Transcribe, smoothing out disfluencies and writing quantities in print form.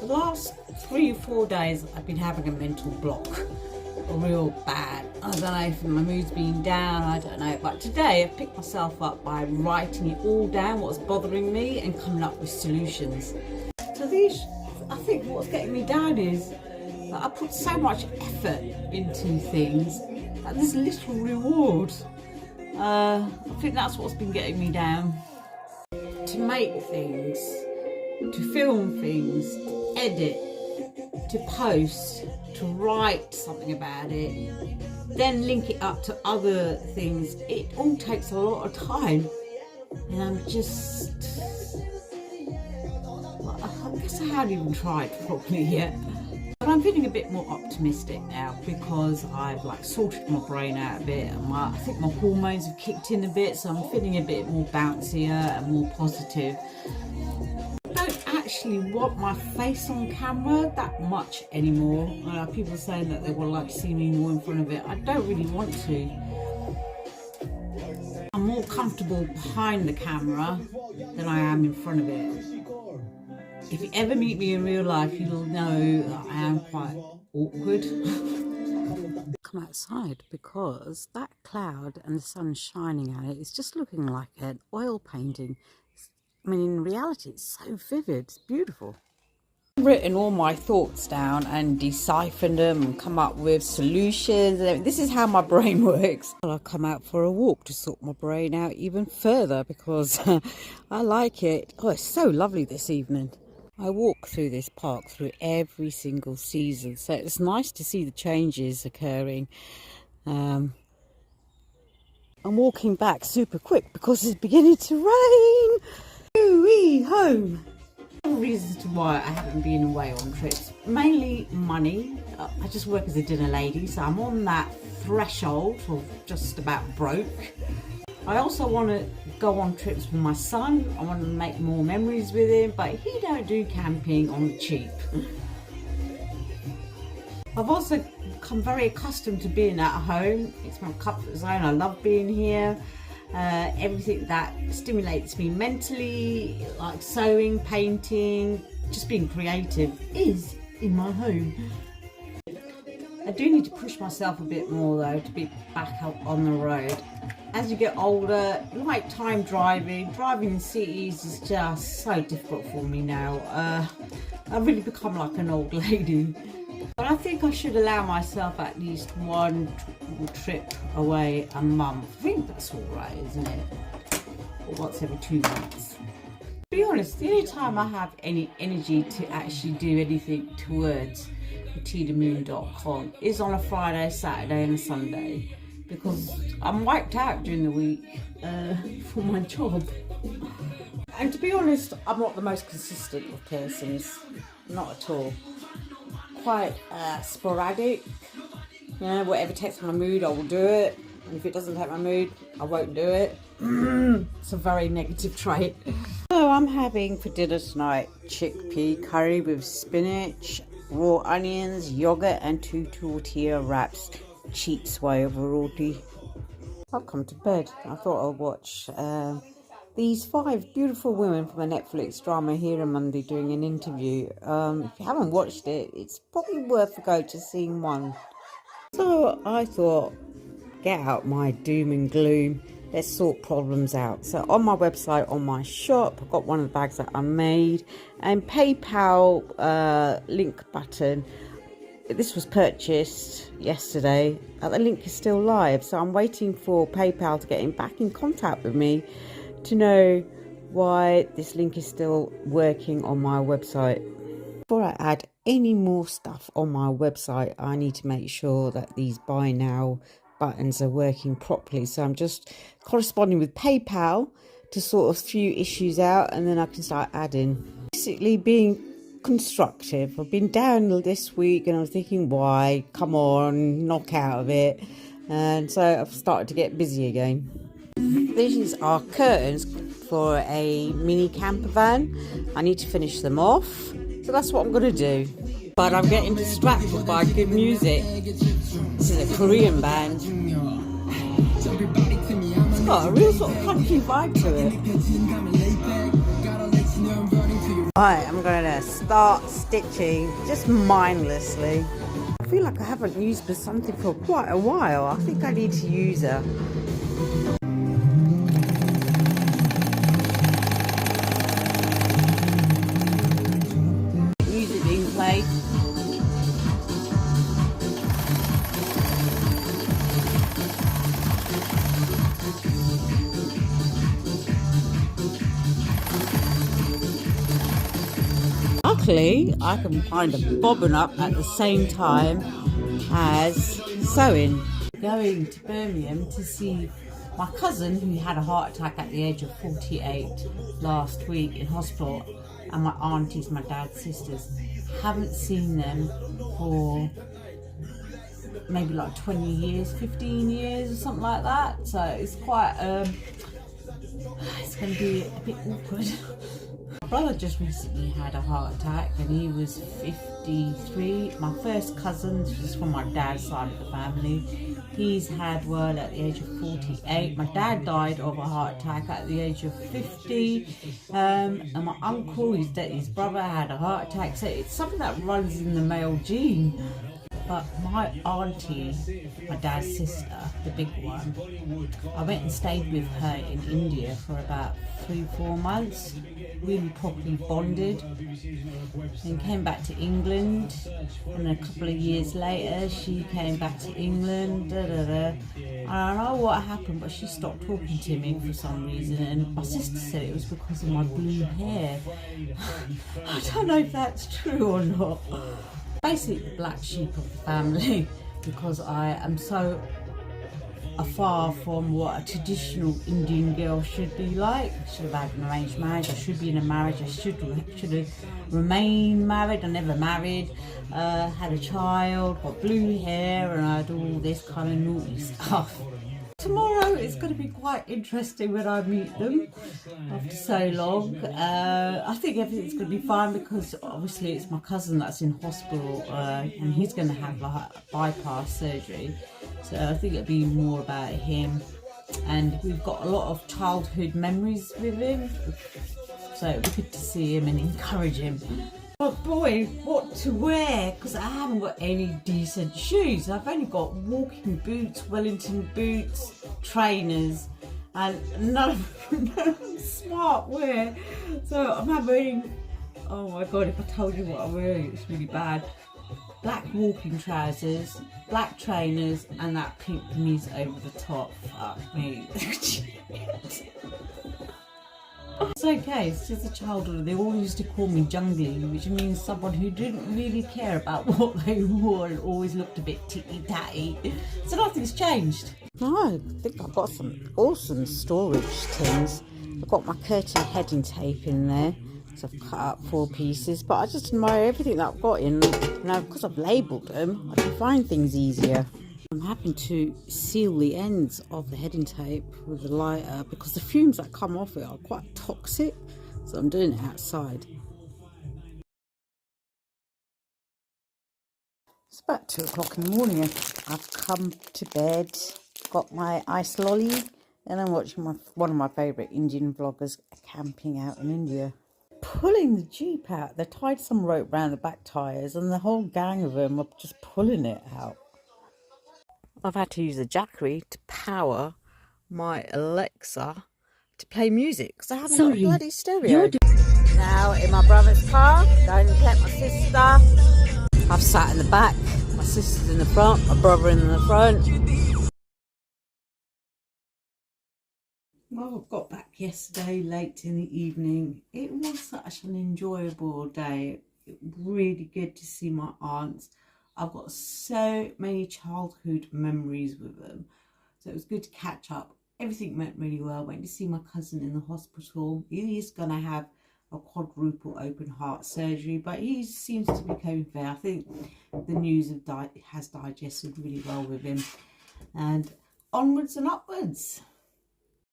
The last 3 or 4 days I've been having a mental block, a real bad. I don't know if my mood's been down, I don't know. But today I've picked myself up by writing it all down, what's bothering me, and coming up with solutions. So I think what's getting me down is that I put so much effort into things that there's little reward. I think that's what's been getting me down. To make things, to film things, to edit, to post, to write something about it, then link it up to other things, it all takes a lot of time. And I'm just, I guess I haven't even tried properly yet. But I'm feeling a bit more optimistic now because I've sorted my brain out a bit, and I think my hormones have kicked in a bit, so I'm feeling a bit more bouncier and more positive. I don't actually want my face on camera that much anymore. People are saying that they would like to see me more in front of it. I don't really want to. I'm more comfortable behind the camera than I am in front of it. If you ever meet me in real life, you'll know that I am quite awkward. Come outside because that cloud and the sun shining at it is just looking like an oil painting. I mean, in reality, it's so vivid, it's beautiful. I've written all my thoughts down and deciphered them and come up with solutions. This is how my brain works. Well, I've come out for a walk to sort my brain out even further because I like it. Oh, it's so lovely this evening. I walk through this park through every single season, so it's nice to see the changes occurring. I'm walking back super quick because it's beginning to rain. Ooh-wee, home. Reasons to why I haven't been away on trips, mainly money. I just work as a dinner lady, so I'm on that threshold of just about broke. I also want to go on trips with my son. I want to make more memories with him, but he don't do camping on the cheap. I've also become very accustomed to being at home. It's my comfort zone. I love being here. Everything that stimulates me mentally, like sewing, painting, just being creative, is in my home. I do need to push myself a bit more though to be back out on the road. As you get older, night-time driving in cities is just so difficult for me now. I've really become like an old lady. But I think I should allow myself at least one trip away a month. I think that's all right, isn't it? Or once every 2 months. To be honest, the only time I have any energy to actually do anything towards TheMoon.com is on a Friday, Saturday and a Sunday, because I'm wiped out during the week for my job. And to be honest, I'm not the most consistent of persons, not at all. Quite sporadic, you know, whatever takes my mood I will do it, and if it doesn't take my mood I won't do it. It's a very negative trait. So I'm having for dinner tonight chickpea curry with spinach, raw onions, yogurt and 2 tortilla wraps. Cheats way of a roti. I've come to bed. I thought I'll watch these 5 beautiful women from a Netflix drama here on Monday doing an interview. If you haven't watched it, it's probably worth a go to seeing one. So I thought, get out my doom and gloom, let's sort problems out. So on my website, on my shop, I've got one of the bags that I made, and PayPal link button. This was purchased yesterday, the link is still live, so I'm waiting for PayPal to get back in contact with me to know why this link is still working on my website. Before I add any more stuff on my website, I need to make sure that these buy now buttons are working properly. So I'm just corresponding with PayPal to sort a few issues out, and then I can start adding. Basically being constructive. I've been down this week and I was thinking, why? Come on, knock out of it. And so I've started to get busy again. These are curtains for a mini camper van. I need to finish them off, so that's what I'm going to do. But I'm getting distracted by good music. This is a Korean band. It's got a real sort of country vibe to it. I'm going to start stitching just mindlessly. I feel like I haven't used something for quite a while. I think I need to use her. Use it in place. Luckily, I can find a bobbin up at the same time as sewing. Going to Birmingham to see my cousin who had a heart attack at the age of 48 last week in hospital, and my aunties, my dad's sisters. Haven't seen them for maybe like 20 years, 15 years or something like that. So it's quite, it's going to be a bit awkward. My brother just recently had a heart attack and he was 53. My first cousin, which is from my dad's side of the family, he's had one at the age of 48. My dad died of a heart attack at the age of 50. And my uncle, his brother, had a heart attack. So it's something that runs in the male gene. But my auntie, my dad's sister, the big one, I went and stayed with her in India for about 3-4 months, really properly bonded, then came back to England, and a couple of years later she came back to England. I don't know what happened, but she stopped talking to me for some reason, and my sister said it was because of my blue hair. I don't know if that's true or not. Basically the black sheep of the family, because I am so afar from what a traditional Indian girl should be like. I should have had an arranged marriage, I should be in a marriage, I should have remained married. I never married, had a child, got blue hair, and I had all this kind of naughty stuff. Tomorrow it's going to be quite interesting when I meet them after so long. I think everything's going to be fine because obviously it's my cousin that's in hospital, and he's going to have like bypass surgery. So I think it'll be more about him, and we've got a lot of childhood memories with him. So it'll be good to see him and encourage him. But boy, what to wear, because I haven't got any decent shoes. I've only got walking boots, Wellington boots, trainers, and none of them smart wear. So I'm having, oh my god, if I told you what I'm wearing, it's really bad. Black walking trousers, black trainers, and that pink kameez over the top. Fuck me. It's okay, it's just a childhood. They all used to call me jungly, which means someone who didn't really care about what they wore and always looked a bit titty-tatty. So nothing's changed. No, I think I've got some awesome storage things. I've got my curtain heading tape in there, so I've cut up 4 pieces, but I just admire everything that I've got in. Now, because I've labelled them, I can find things easier. I'm having to seal the ends of the heading tape with a lighter because the fumes that come off it are quite toxic, so I'm doing it outside. It's about 2 o'clock in the morning. I've come to bed, got my ice lolly, and I'm watching one of my favourite Indian vloggers camping out in India. Pulling the Jeep out, they tied some rope around the back tyres and the whole gang of them are just pulling it out. I've had to use a Jackery to power my Alexa to play music because I haven't got a bloody stereo. Now in my brother's car, going to collect my sister. I've sat in the back, my sister's in the front, my brother in the front. Well, I got back yesterday late in the evening. It was such an enjoyable day. It was really good to see my aunts. I've got so many childhood memories with them, so it was good to catch up. Everything went really well. Went to see my cousin in the hospital. He is going to have a quadruple open heart surgery, but he seems to be coping fair. I think the news has digested really well with him, and onwards and upwards.